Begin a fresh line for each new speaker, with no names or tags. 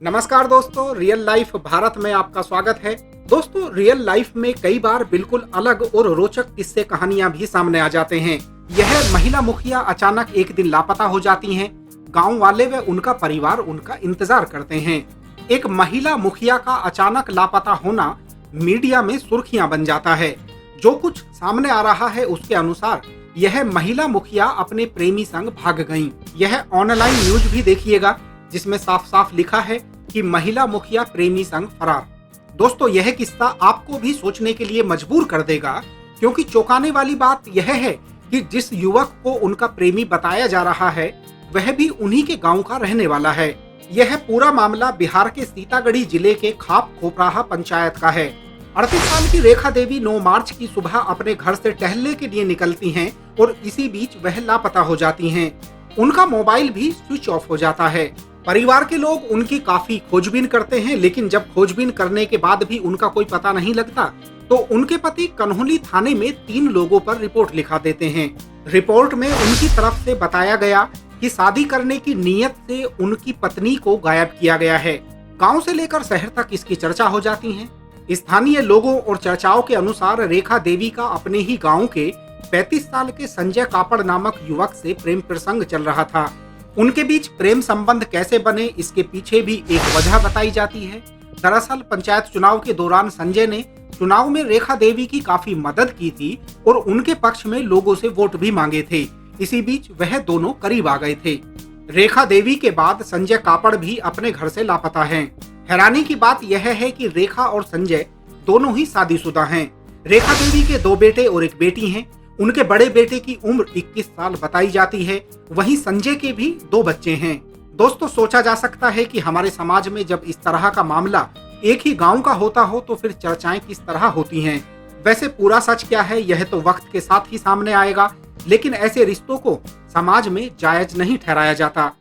नमस्कार दोस्तों, real life Bharat में आपका स्वागत है। दोस्तों, रियल लाइफ में कई बार बिल्कुल अलग और रोचक किस्से कहानियां भी सामने आ जाते हैं। यह महिला मुखिया अचानक एक दिन लापता हो जाती हैं। गांव वाले व उनका परिवार उनका इंतजार करते हैं। एक महिला मुखिया का अचानक लापता होना मीडिया में सुर्खियां बन जाता है। जो कुछ सामने आ रहा है उसके अनुसार यह महिला मुखिया अपने प्रेमी संग भाग गईं। यह ऑनलाइन न्यूज भी देखिएगा जिसमें साफ साफ लिखा है कि महिला मुखिया प्रेमी संग फरार। दोस्तों, यह किस्सा आपको भी सोचने के लिए मजबूर कर देगा, क्योंकि चौंकाने वाली बात यह है कि जिस युवक को उनका प्रेमी बताया जा रहा है वह भी उन्हीं के गांव का रहने वाला है। यह पूरा मामला बिहार के सीतागढ़ी जिले के खाप खोपराहा पंचायत का है। 38 साल की रेखा देवी 9 मार्च की सुबह अपने घर से टहलने के लिए निकलती हैं और इसी बीच वह लापता हो जाती हैं। उनका मोबाइल भी स्विच ऑफ हो जाता है। परिवार के लोग उनकी काफी खोजबीन करते हैं, लेकिन जब खोजबीन करने के बाद भी उनका कोई पता नहीं लगता तो उनके पति कन्हौली थाने में 3 लोगों पर रिपोर्ट लिखा देते हैं। रिपोर्ट में उनकी तरफ से बताया गया कि शादी करने की नीयत से उनकी पत्नी को गायब किया गया है। गांव से लेकर शहर तक इसकी चर्चा हो जाती है। स्थानीय लोगों और चर्चाओं के अनुसार रेखा देवी का अपने ही गाँव के 35 साल के संजय कापड़ नामक युवक से प्रेम प्रसंग चल रहा था। उनके बीच प्रेम संबंध कैसे बने, इसके पीछे भी एक वजह बताई जाती है। दरअसल पंचायत चुनाव के दौरान संजय ने चुनाव में रेखा देवी की काफी मदद की थी और उनके पक्ष में लोगों से वोट भी मांगे थे। इसी बीच वह दोनों करीब आ गए थे। रेखा देवी के बाद संजय कापड़ भी अपने घर से लापता हैं। हैरानी की बात यह है कि रेखा और संजय दोनों ही शादीशुदा हैं। रेखा देवी के 2 बेटे और 1 बेटी हैं। उनके बड़े बेटे की उम्र 21 साल बताई जाती है। वहीं संजय के भी 2 बच्चे हैं। दोस्तों, सोचा जा सकता है कि हमारे समाज में जब इस तरह का मामला एक ही गांव का होता हो तो फिर चर्चाएं किस तरह होती हैं। वैसे पूरा सच क्या है यह तो वक्त के साथ ही सामने आएगा, लेकिन ऐसे रिश्तों को समाज में जायज नहीं ठहराया जाता।